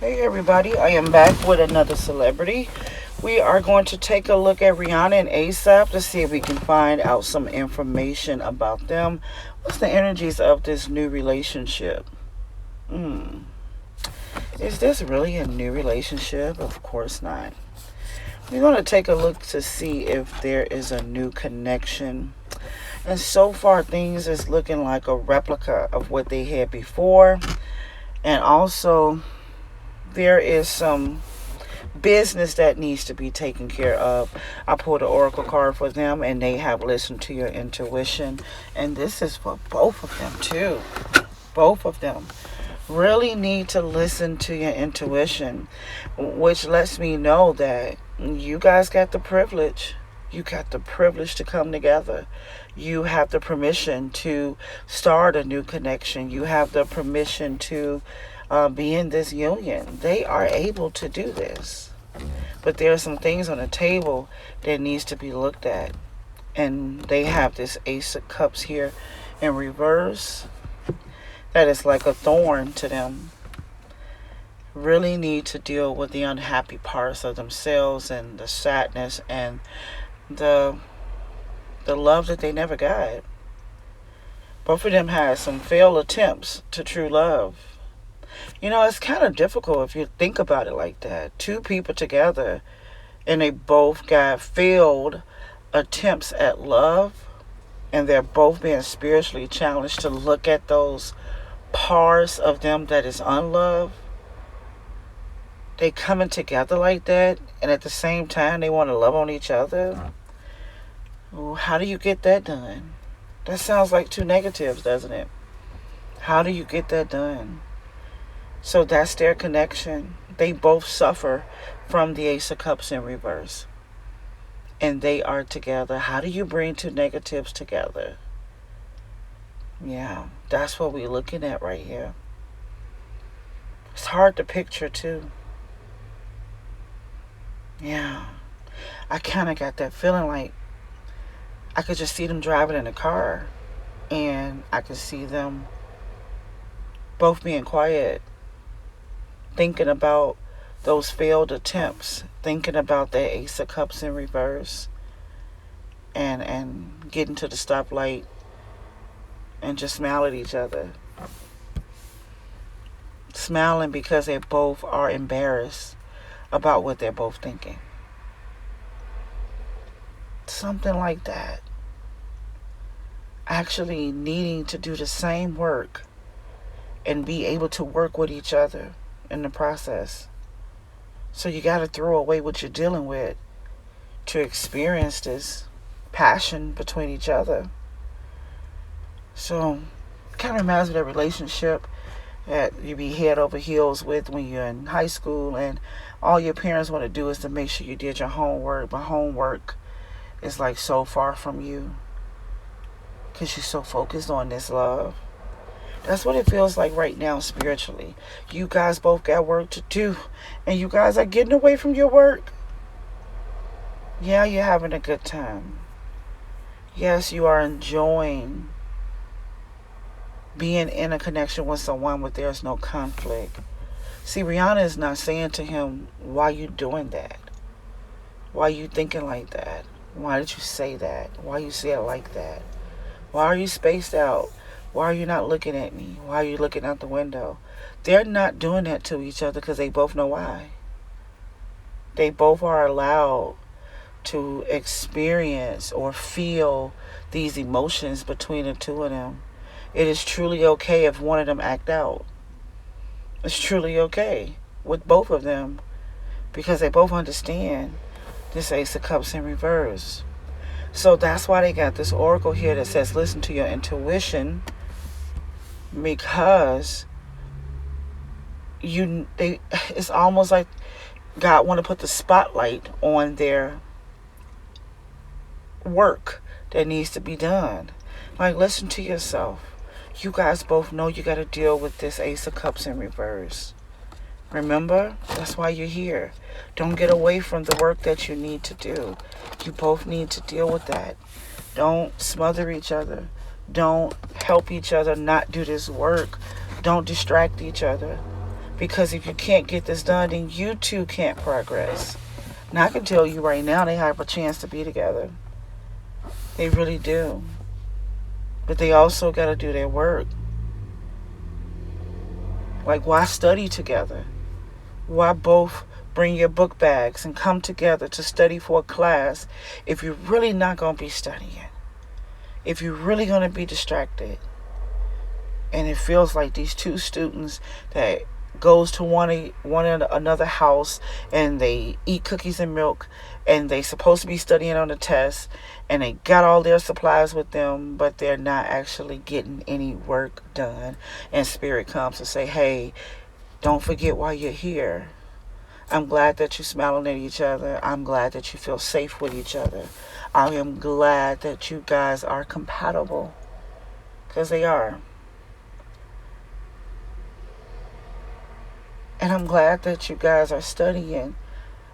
Hey everybody, I am back with another celebrity. We are going to take a look at Rihanna and ASAP to see if we can find out some information about them. What's the energies of this new relationship? Hmm. Is this really a new relationship? Of course not. We're going to take a look to see if there is a new connection. And so far, things is looking like a replica of what they had before. And also, there is some business that needs to be taken care of. I pulled an oracle card for them, and they have listened to your intuition. And this is for both of them, too. Both of them really need to listen to your intuition, which lets me know that you guys got the privilege. You got the privilege to come together. You have the permission to start a new connection. You have the permission to be in this union. They are able to do this. But there are some things on the table that needs to be looked at. And they have this Ace of Cups here in reverse. That is like a thorn to them. Really need to deal with the unhappy parts of themselves and the sadness and the love that they never got. Both of them had some failed attempts to true love. You know, it's kind of difficult if you think about it like that. Two people together and they both got failed attempts at love, and they're both being spiritually challenged to look at those parts of them that is unloved. They coming together like that, and at the same time they want to love on each other. Well, how do you get that done? That sounds like two negatives, doesn't it? How do you get that done? So that's their connection. They both suffer from the Ace of Cups in reverse. And they are together. How do you bring two negatives together? Yeah, that's what we're looking at right here. It's hard to picture too. Yeah. I kind of got that feeling like I could just see them driving in a car. And I could see them both being quiet, thinking about those failed attempts, thinking about that Ace of Cups in reverse, and getting to the stoplight and just smile at each other. Smiling because they both are embarrassed about what they're both thinking. Something like that. Actually needing to do the same work and be able to work with each other in the process. So you got to throw away what you're dealing with to experience this passion between each other. So it kind of reminds me of that relationship that you be head over heels with when you're in high school, and all your parents want to do is to make sure you did your homework, but homework is like so far from you because you're so focused on this love. That's what it feels like right now spiritually. You guys both got work to do, and you guys are getting away from your work. Yeah, you're having a good time. Yes, you are enjoying being in a connection with someone where there's no conflict. See, Rihanna is not saying to him, why you doing that? Why you thinking like that? Why did you say that? Why you say it like that? Why are you spaced out? Why are you not looking at me? Why are you looking out the window? They're not doing that to each other because they both know why. They both are allowed to experience or feel these emotions between the two of them. It is truly okay if one of them act out. It's truly okay with both of them because they both understand this Ace of Cups in reverse. So that's why they got this oracle here that says listen to your intuition, because it's almost like God want to put the spotlight on their work that needs to be done. Like, listen to yourself. You guys both know you got to deal with this Ace of Cups in reverse. Remember, that's why you're here. Don't get away from the work that you need to do. You both need to deal with that. Don't smother each other. Don't help each other not do this work. Don't distract each other. Because if you can't get this done, then you two can't progress. Now, I can tell you right now, they have a chance to be together. They really do. But they also got to do their work. Like, why study together? Why both bring your book bags and come together to study for a class if you're really not going to be studying? If you're really going to be distracted? And it feels like these two students that goes to one another house, and they eat cookies and milk, and they supposed to be studying on the test, and they got all their supplies with them, but they're not actually getting any work done. And Spirit comes to say, hey, don't forget why you're here. I'm glad that you're smiling at each other. I'm glad that you feel safe with each other. I am glad that you guys are compatible, because they are. And I'm glad that you guys are studying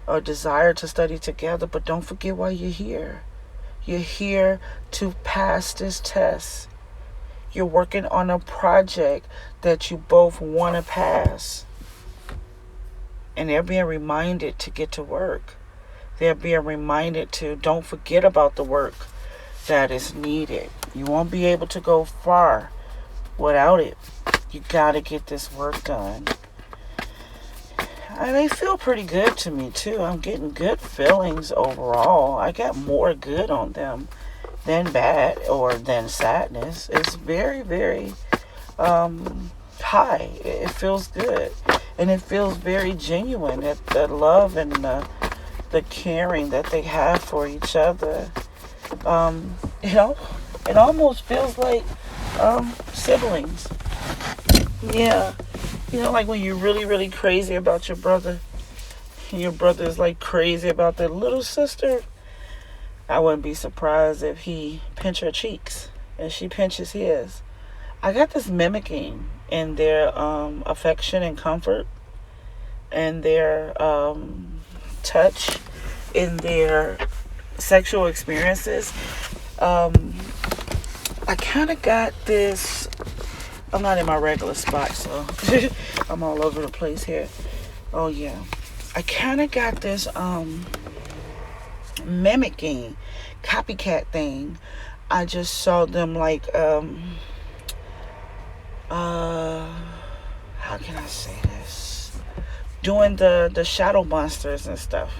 or desire to study together, but don't forget why you're here. You're here to pass this test. You're working on a project that you both want to pass. And they're being reminded to get to work. They're being reminded to don't forget about the work that is needed. You won't be able to go far without it. You got to get this work done. And they feel pretty good to me too. I'm getting good feelings overall. I got more good on them than bad or than sadness. It's very, very high. It feels good. And it feels very genuine. The love and the caring that they have for each other. It almost feels like siblings. Yeah. Like when you're really, really crazy about your brother, and your brother is like crazy about their little sister, I wouldn't be surprised if he pinched her cheeks and she pinches his. I got this mimicking in their affection and comfort, and their touch, in their sexual experiences. I kind of got this. I'm not in my regular spot, so I'm all over the place here. Oh yeah, I kind of got this mimicking, copycat thing. I just saw them like how can I say this? Doing the shadow monsters and stuff,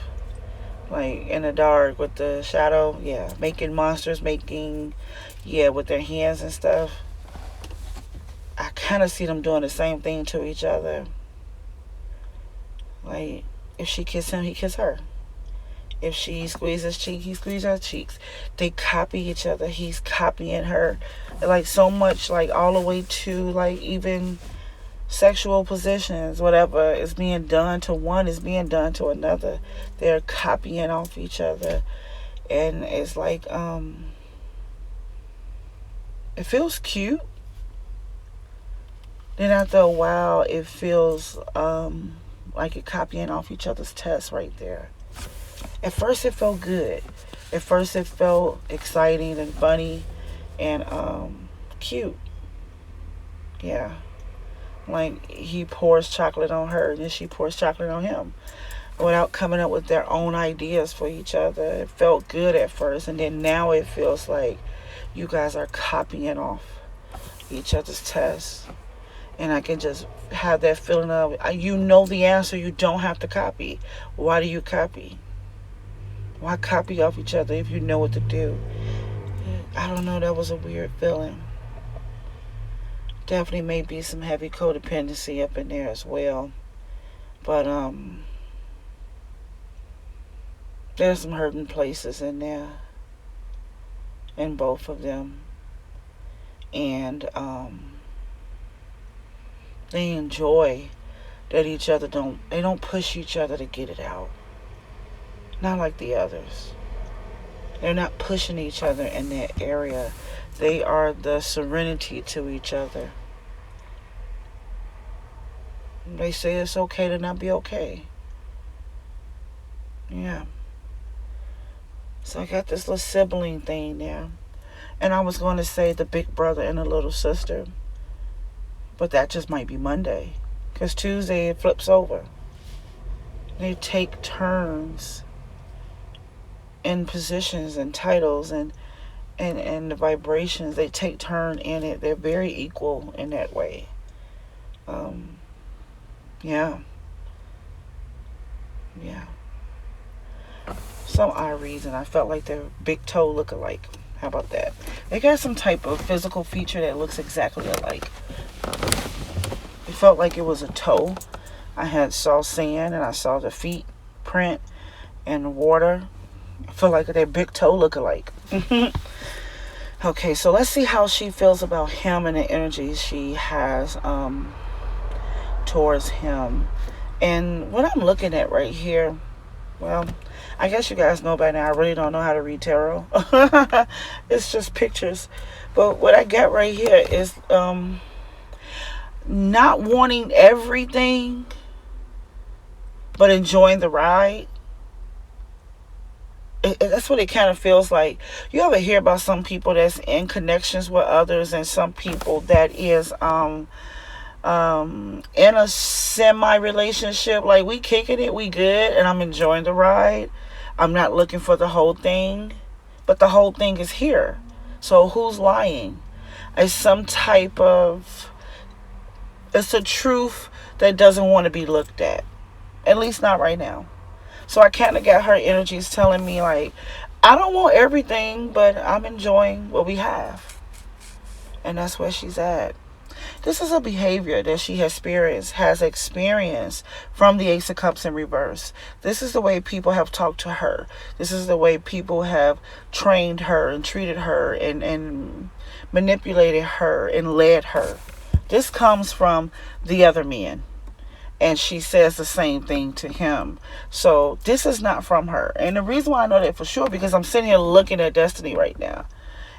like in the dark with the shadow. Yeah, making monsters, with their hands and stuff. I kind of see them doing the same thing to each other. Like, if she kisses him, he kisses her. If she squeezes his cheek, he squeezes her cheeks. They copy each other. He's copying her. Like, so much, like, all the way to, like, even sexual positions. Whatever is being done to one is being done to another. They're copying off each other. And it's like, it feels cute. Then after a while, it feels like you're copying off each other's tests right there. At first, it felt good. At first, it felt exciting and funny and cute. Yeah. Like, he pours chocolate on her, and then she pours chocolate on him, without coming up with their own ideas for each other. It felt good at first, and then now it feels like you guys are copying off each other's tests. And I can just have that feeling of, you know the answer, you don't have to copy. Why do you copy? Why copy off each other if you know what to do? I don't know, that was a weird feeling. Definitely may be some heavy codependency up in there as well. But there's some hurting places in there. In both of them. And they enjoy that each other they don't push each other to get it out. Not like the others. They're not pushing each other in that area. They are the serenity to each other. They say it's okay to not be okay. Yeah. So I got this little sibling thing there. And I was going to say the big brother and the little sister. But that just might be Monday. Because Tuesday it flips over. They take turns in positions and titles and the vibrations. They take turn in it. They're very equal in that way. Um, yeah, yeah. Some odd reason I felt like their big toe look alike. How about that? They got some type of physical feature that looks exactly alike. It felt like it was a toe. I had saw sand and I saw the feet print and water. I feel like their big toe look alike. Okay, so let's see how she feels about him and the energy she has towards him. And what I'm looking at right here, well, I guess you guys know by now, I really don't know how to read tarot. It's just pictures. But what I got right here is not wanting everything, but enjoying the ride. That's what it kind of feels like. You ever hear about some people that's in connections with others, and some people that is in a semi relationship, like we kicking it, we good, and I'm enjoying the ride. I'm not looking for the whole thing, but the whole thing is here. So who's lying? It's some type of, it's a truth that doesn't want to be looked at least not right now. So I kind of got her energies telling me like, I don't want everything, but I'm enjoying what we have. And that's where she's at. This is a behavior that she has experienced from the Ace of Cups in reverse. This is the way people have talked to her. This is the way people have trained her and treated her and manipulated her and led her. This comes from the other men. And she says the same thing to him. So this is not from her. And the reason why I know that for sure, because I'm sitting here looking at Destiny right now.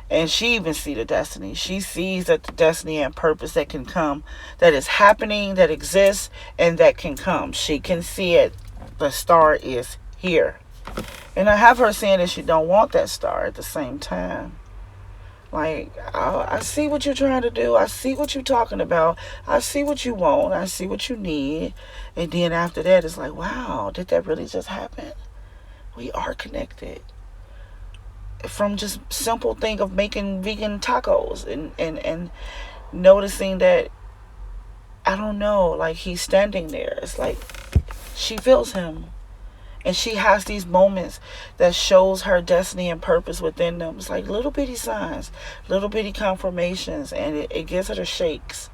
And she even sees the destiny. She sees that the destiny and purpose that can come, that is happening, that exists, and that can come. She can see it. The star is here. And I have her saying that she don't want that star at the same time. Like, I see what you're trying to do. I see what you're talking about. I see what you want. I see what you need. And then after that, it's like, wow, did that really just happen? We are connected. From just simple thing of making vegan tacos and noticing that, I don't know, like he's standing there. It's like she feels him. And she has these moments that shows her destiny and purpose within them. It's like little bitty signs, little bitty confirmations, and it gives her the shakes.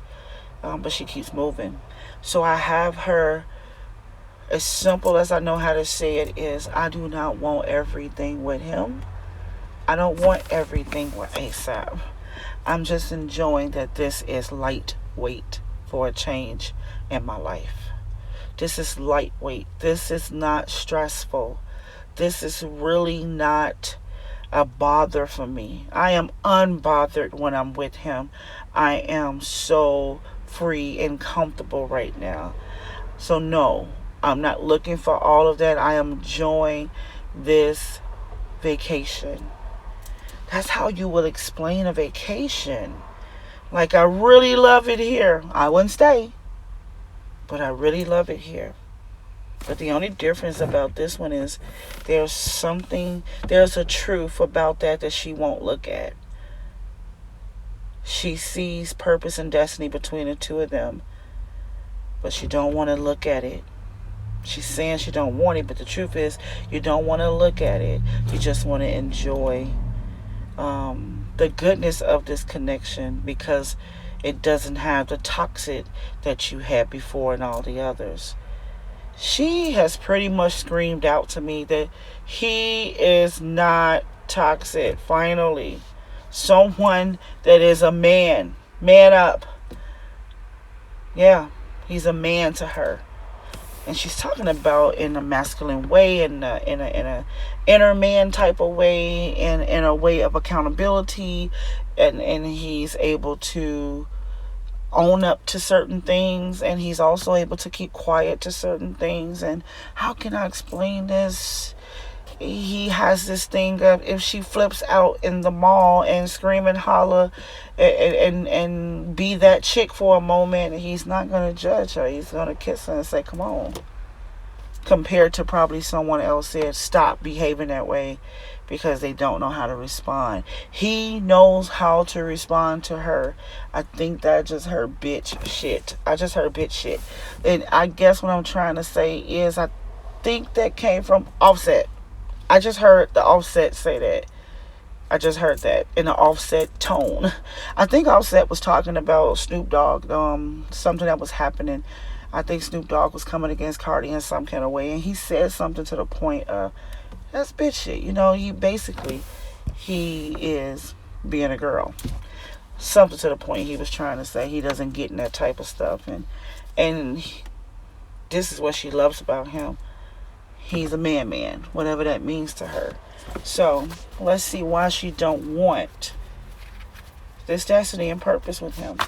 But she keeps moving. So I have her, as simple as I know how to say it is, I do not want everything with him. I don't want everything with ASAP. I'm just enjoying that this is lightweight for a change in my life. This is lightweight. This is not stressful. This is really not a bother for me. I am unbothered when I'm with him. I am so free and comfortable right now. So no, I'm not looking for all of that. I am enjoying this vacation. That's how you will explain a vacation. Like, I really love it here. I wouldn't stay, but I really love it here. But the only difference about this one is there's a truth about that she won't look at. She sees purpose and destiny between the two of them, but she don't want to look at it. She's saying she don't want it, but the truth is you don't want to look at it. You just want to enjoy the goodness of this connection, because it doesn't have the toxic that you had before and all the others. She has pretty much screamed out to me that he is not toxic. Finally, someone that is a man up. Yeah, he's a man to her. And she's talking about in a masculine way, in a inner man type of way, in a way of accountability, and he's able to own up to certain things, and he's also able to keep quiet to certain things. And how can I explain this? he has this thing of if she flips out in the mall and scream and holler and be that chick for a moment, he's not going to judge her. He's going to kiss her and say, come on. Compared to probably someone else said, stop behaving that way because they don't know how to respond. He knows how to respond to her. I think that just heard bitch shit. I just heard bitch shit. And I guess what I'm trying to say is I think that came from Offset. I just heard the Offset say that. I just heard that in an Offset tone. I think Offset was talking about Snoop Dogg, something that was happening. I think Snoop Dogg was coming against Cardi in some kind of way, and he said something to the point of, that's bitch shit. You know, he is being a girl. Something to the point he was trying to say he doesn't get in that type of stuff, and this is what she loves about him. He's a man, whatever that means to her. So let's see why she don't want this destiny and purpose with him.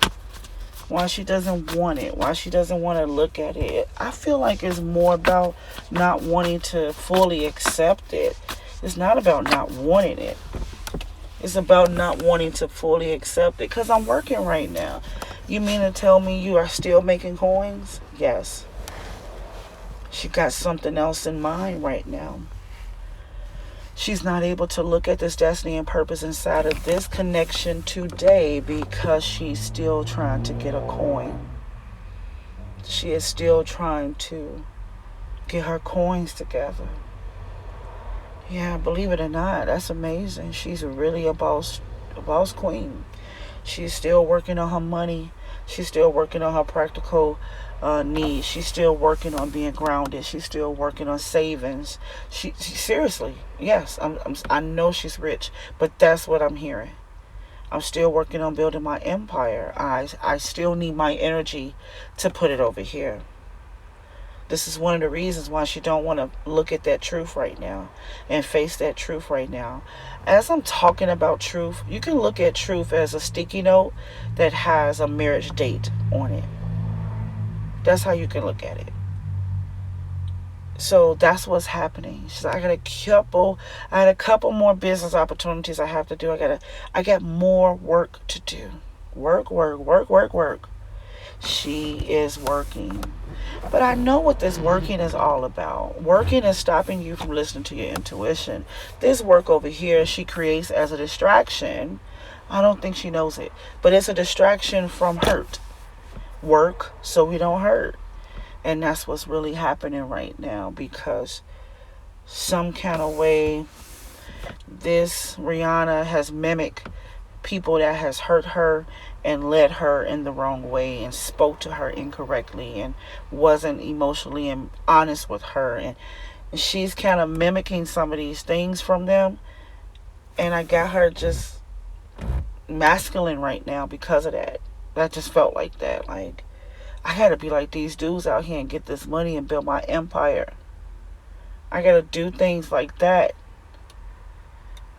Why she doesn't want it. Why she doesn't want to look at it. I feel like it's more about not wanting to fully accept it. It's not about not wanting it. It's about not wanting to fully accept it. Because I'm working right now. You mean to tell me you are still making coins? Yes. She got something else in mind right now. She's not able to look at this destiny and purpose inside of this connection today because she's still trying to get a coin. She is still trying to get her coins together. Yeah, believe it or not, that's amazing. She's really a boss queen. She's still working on her money. She's still working on her practical needs. She's still working on being grounded. She's still working on savings. She seriously, yes, I know she's rich, but that's what I'm hearing. I'm still working on building my empire. I still need my energy to put it over here. This is one of the reasons why she don't want to look at that truth right now and face that truth right now. As I'm talking about truth, you can look at truth as a sticky note that has a marriage date on it. That's how you can look at it. So that's what's happening. She's like, I had a couple more business opportunities I have to do. I got more work to do. Work. She is working. But I know what this working is all about. Working is stopping you from listening to your intuition. This work over here she creates as a distraction. I don't think she knows it. But it's a distraction from hurt. Work so we don't hurt. And that's what's really happening right now because some kind of way this Rihanna has mimicked people that has hurt her and led her in the wrong way and spoke to her incorrectly and wasn't emotionally and honest with her, and she's kind of mimicking some of these things from them, and I got her just masculine right now because of that. That just felt like that. Like I gotta be like these dudes out here and get this money and build my empire. I gotta do things like that.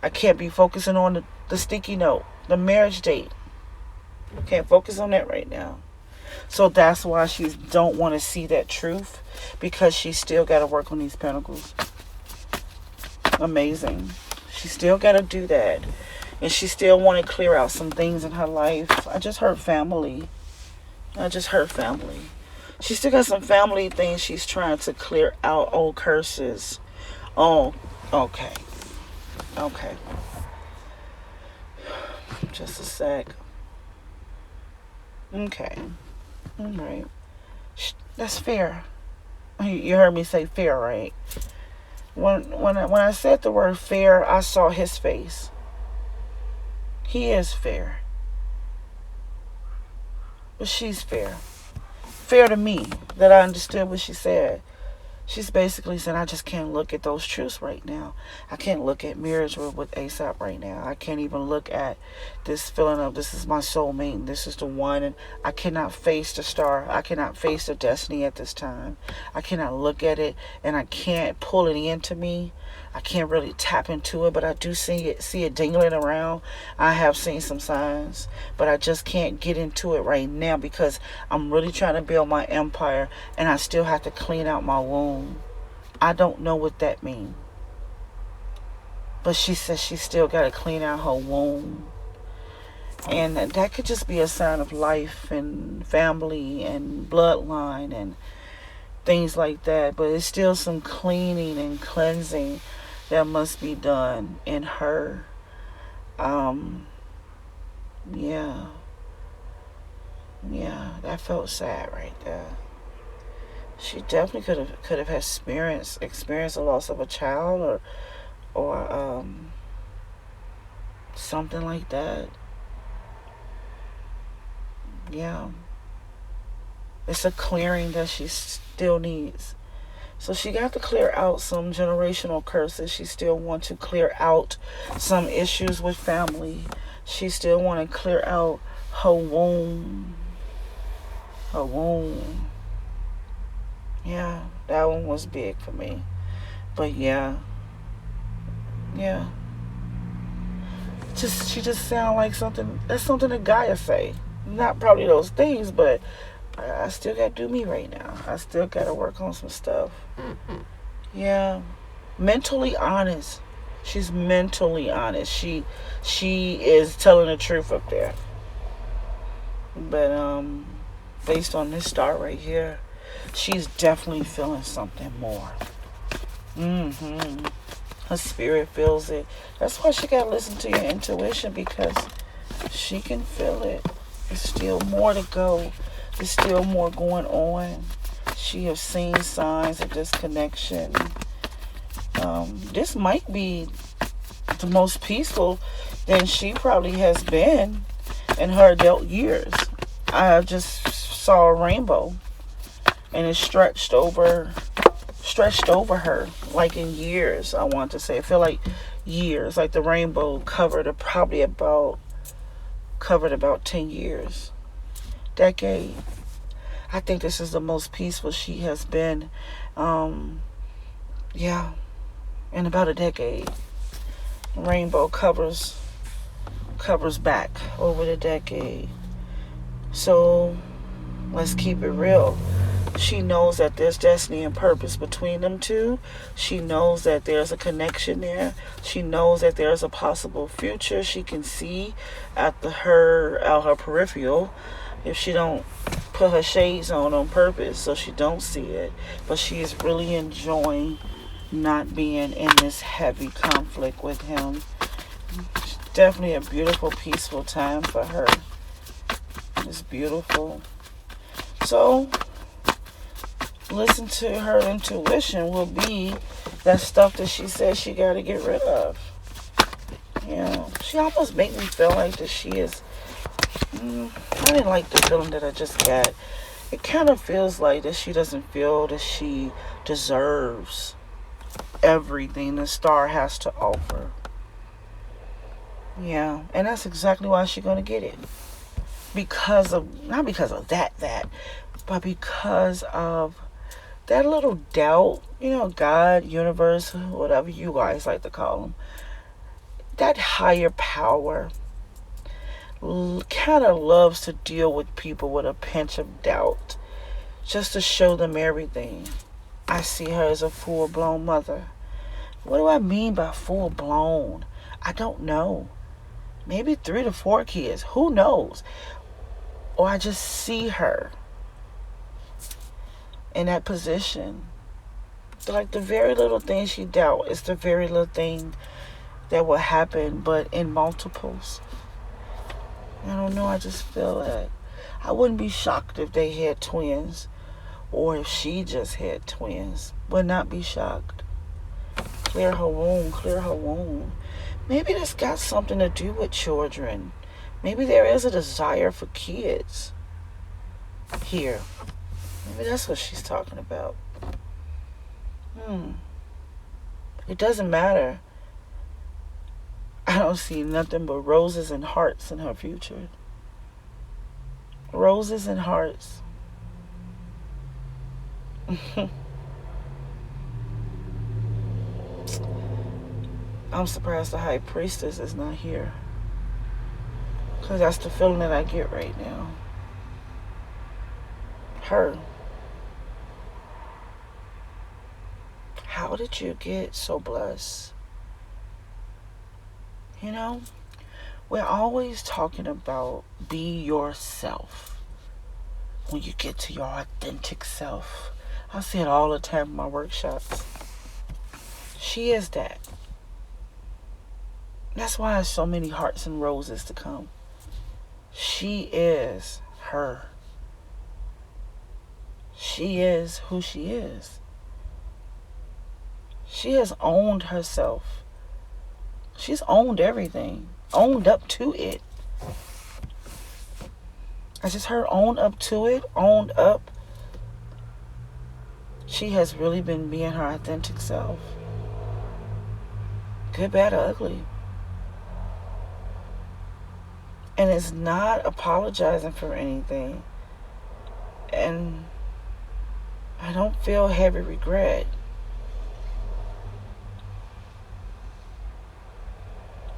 I can't be focusing on the sticky note, the marriage date. Can't focus on that right now. So that's why she don't want to see that truth, because she still got to work on these pentacles. Amazing. She still got to do that. And she still want to clear out some things in her life. I just heard family. She still got some family things she's trying to clear out, old curses. Oh, okay. Just a sec. Okay. All right. That's fair. You heard me say fair, right? When I said the word fair, I saw his face. He is fair. But she's fair. Fair to me, that I understood what she said. She's basically saying, I just can't look at those truths right now. I can't look at marriage with ASAP right now. I can't even look at this feeling of this is my soulmate and this is the one. And I cannot face the star. I cannot face the destiny at this time. I cannot look at it and I can't pull it into me. I can't really tap into it, but I do see it dangling around. I have seen some signs, but I just can't get into it right now because I'm really trying to build my empire and I still have to clean out my womb. I don't know what that means. But she says she still got to clean out her womb. And that could just be a sign of life and family and bloodline and things like that. But it's still some cleaning and cleansing that must be done in her. Um, yeah. Yeah, that felt sad right there. She definitely could have experienced a loss of a child or something like that. Yeah. It's a clearing that she still needs. So she got to clear out some generational curses. She still want to clear out some issues with family. She still want to clear out her womb. Her womb. Yeah, that one was big for me. But yeah. Yeah. She just sound like something that's something a guy would say. Not probably those things, but I still gotta do me right now. I still gotta work on some stuff. Yeah. Mentally honest. She's mentally honest. She is telling the truth up there. But based on this star right here, she's definitely feeling something more. Her spirit feels it. That's why she gotta listen to your intuition, because she can feel it. There's still more to go. There's still more going on. She has seen signs of disconnection. This might be the most peaceful than she probably has been in her adult years. I just saw a rainbow, and it stretched over her like in years. I want to say, I feel like years, like the rainbow covered about 10 years, decade. I think this is the most peaceful she has been, yeah, in about a decade. Rainbow covers back over the decade. So let's keep it real. She knows that there's destiny and purpose between them two. She knows that there's a connection there. She knows that there's a possible future she can see out her peripheral, if she don't put her shades on purpose so she don't see it. But she is really enjoying not being in this heavy conflict with him. It's definitely a beautiful, peaceful time for her. It's beautiful. So listen to her intuition will be that stuff that she says she got to get rid of. She almost made me feel like that she is, I didn't like the feeling that I just got. It kind of feels like that she doesn't feel that she deserves everything the star has to offer. Yeah, and that's exactly why she's going to get it. Not because of that, but because of that little doubt, God, universe, whatever you guys like to call them, that higher power kind of loves to deal with people with a pinch of doubt, just to show them everything. I see her as a full-blown mother. What do I mean by full-blown? I don't know. Maybe 3 to 4 kids. Who knows? Or I just see her in that position. Like the very little thing she doubt is the very little thing that will happen, but in multiples. I don't know. I just feel that. I wouldn't be shocked if they had twins, or if she just had twins. Would not be shocked. Clear her womb, clear her womb. Maybe this got something to do with children. Maybe there is a desire for kids here. Maybe that's what she's talking about. It doesn't matter. I don't see nothing but roses and hearts in her future. Roses and hearts. I'm surprised the high priestess is not here, because that's the feeling that I get right now. Her. How did you get so blessed? You know, we're always talking about be yourself. When you get to your authentic self. I see it all the time in my workshops. She is that. That's why there's so many hearts and roses to come. She is her. She is who she is. She has owned herself. She's owned everything. Owned up to it. I just heard own up to it. Owned up. She has really been being her authentic self. Good, bad, or ugly. And it's not apologizing for anything. And I don't feel heavy regret.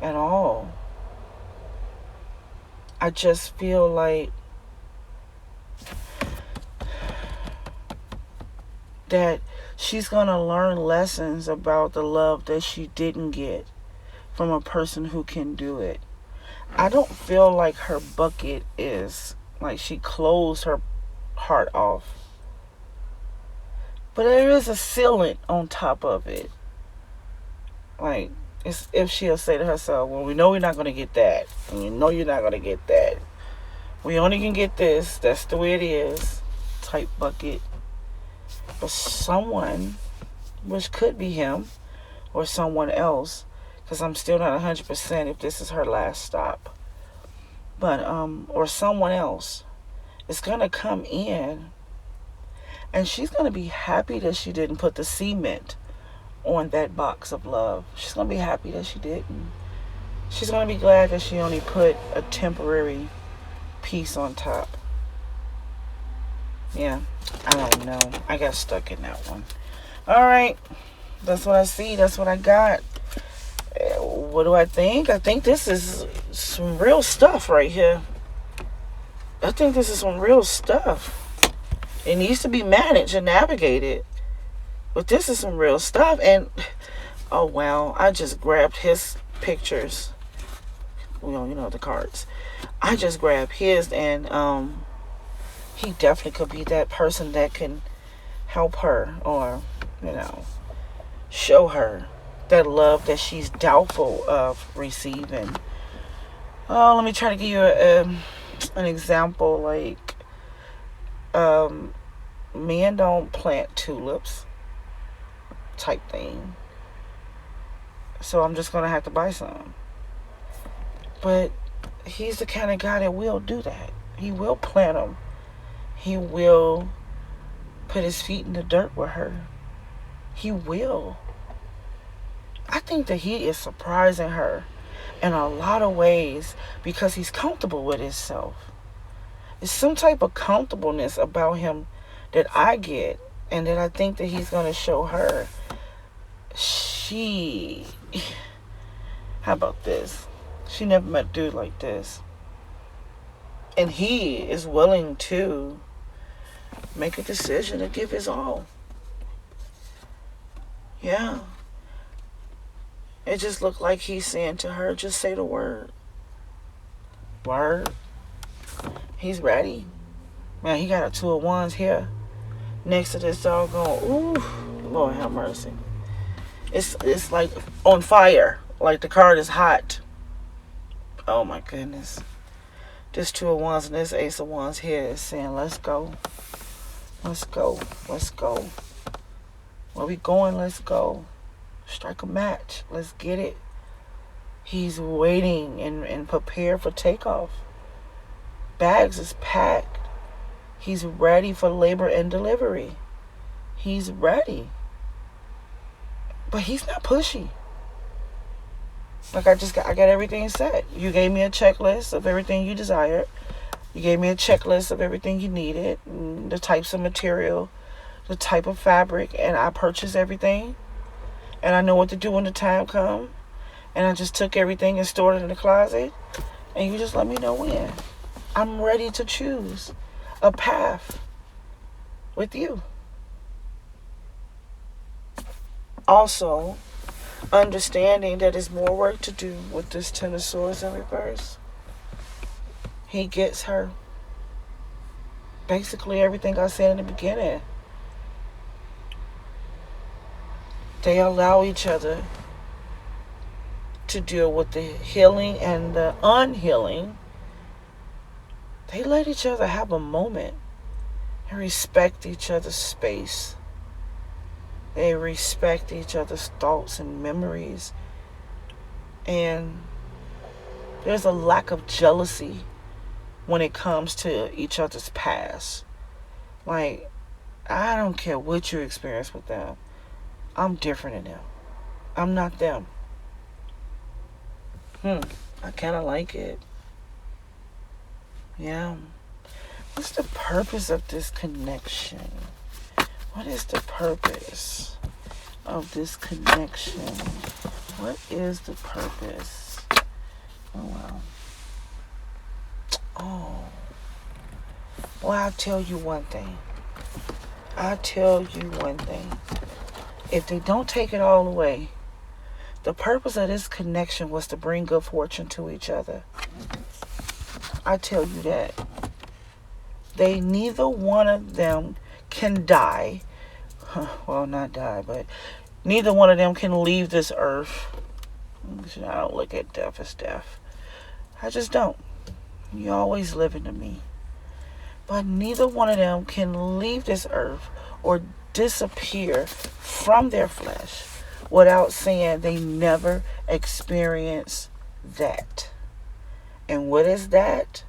At all. I just feel like that she's going to learn lessons about the love that she didn't get from a person who can do it. I don't feel like her bucket is like she closed her heart off. But there is a sealant on top of it. Like, it's if she'll say to herself, well, we know we're not going to get that. And you know you're not going to get that. We only can get this. That's the way it is. Type bucket. But someone, which could be him or someone else, because I'm still not 100% if this is her last stop. But, or someone else is going to come in and she's going to be happy that she didn't put the cement on that box of love. She's going to be happy that she didn't. She's going to be glad that she only put a temporary piece on top. Yeah, I don't know. I got stuck in that one. All right. That's what I see. That's what I got. What do I think? I think this is some real stuff right here. I think this is some real stuff. It needs to be managed and navigated. But this is some real stuff. And, oh, wow. I just grabbed his pictures. Well, you know, the cards. I just grabbed his, and he definitely could be that person that can help her or, you know, show her that love that she's doubtful of receiving. Oh, let me try to give you an example. Like, men don't plant tulips type thing. So I'm just going to have to buy some. But he's the kind of guy that will do that. He will plant them. He will put his feet in the dirt with her. He will. I think that he is surprising her in a lot of ways because he's comfortable with himself. It's some type of comfortableness about him that I get and that I think that he's going to show her. How about this? She never met a dude like this. And he is willing to make a decision to give his all. Yeah. It just looked like he's saying to her, just say the word. Word. He's ready. Man, he got a 2 of Wands here. Next to this doggone, ooh, Lord have mercy. It's like on fire. Like the card is hot. Oh my goodness. This 2 of Wands and this Ace of Wands here is saying, let's go. Let's go. Let's go. Where we going? Let's go. Strike a match. Let's get it. He's waiting and prepared for takeoff. Bags is packed. He's ready for labor and delivery. He's ready. But he's not pushy. Like I got everything set. You gave me a checklist of everything you desired. You gave me a checklist of everything you needed, the types of material, the type of fabric, and I purchased everything. And I know what to do when the time comes. And I just took everything and stored it in the closet. And you just let me know when. I'm ready to choose a path with you. Also, understanding that there's more work to do with this Ten of Swords in reverse. He gets her. Basically everything I said in the beginning. They allow each other to deal with the healing and the unhealing. They let each other have a moment and respect each other's space. They respect each other's thoughts and memories. And there's a lack of jealousy when it comes to each other's past. Like, I don't care what you experience with them. I'm different than them. I'm not them. I kind of like it. Yeah. What's the purpose of this connection? What is the purpose of this connection? What is the purpose? Oh, wow. Oh. Well, I'll tell you one thing. If they don't take it all away, the purpose of this connection was to bring good fortune to each other. I tell you that. Neither one of them can die. Well, not die, but neither one of them can leave this earth. I don't look at death as death. I just don't. You always living to me. But neither one of them can leave this earth or disappear from their flesh without saying they never experienced that. And what is that?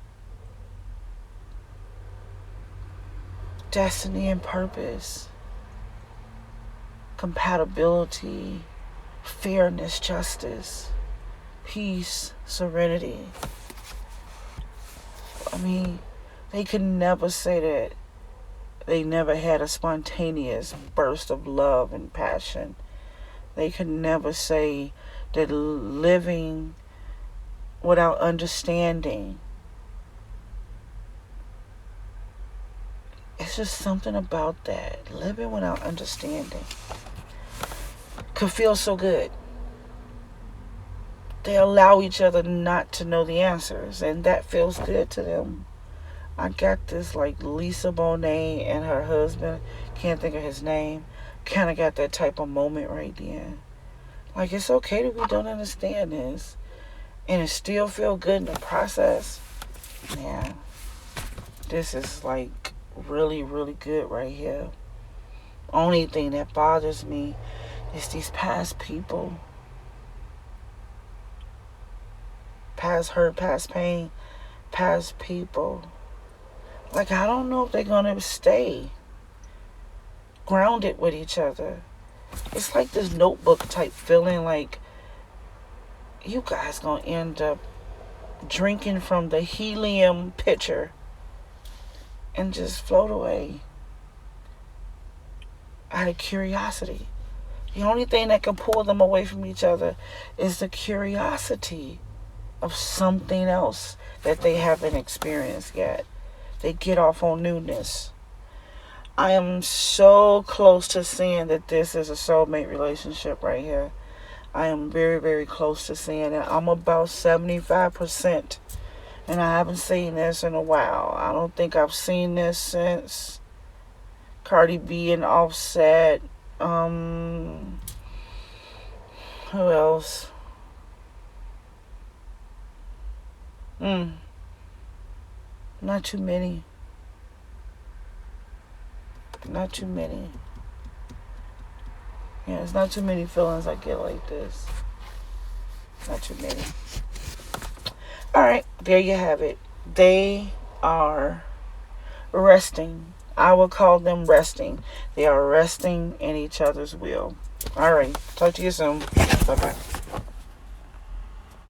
Destiny and purpose, compatibility, fairness, justice, peace, serenity. I mean, they could never say that they never had a spontaneous burst of love and passion. They could never say that living without understanding. It's just something about that. Living without understanding could feel so good. They allow each other not to know the answers, and that feels good to them. I got this like Lisa Bonet and her husband, can't think of his name, kind of got that type of moment right then. Like, it's okay that we don't understand this, and it still feel good in the process. Yeah, this is like really, really good right here. Only thing that bothers me is these past people. Past hurt, past pain, past people. Like, I don't know if they're going to stay grounded with each other. It's like this Notebook type feeling, like you guys going to end up drinking from the helium pitcher and just float away out of curiosity. The only thing that can pull them away from each other is the curiosity of something else that they haven't experienced yet. They get off on newness. I am so close to seeing that this is a soulmate relationship right here. I am very, very close to seeing it. I'm about 75%. And I haven't seen this in a while. I don't think I've seen this since Cardi B and Offset. Who else? Not too many. Not too many. Yeah, it's not too many feelings I get like this. Not too many. Alright, there you have it. They are resting. I will call them resting. They are resting in each other's will. Alright, talk to you soon. Bye-bye.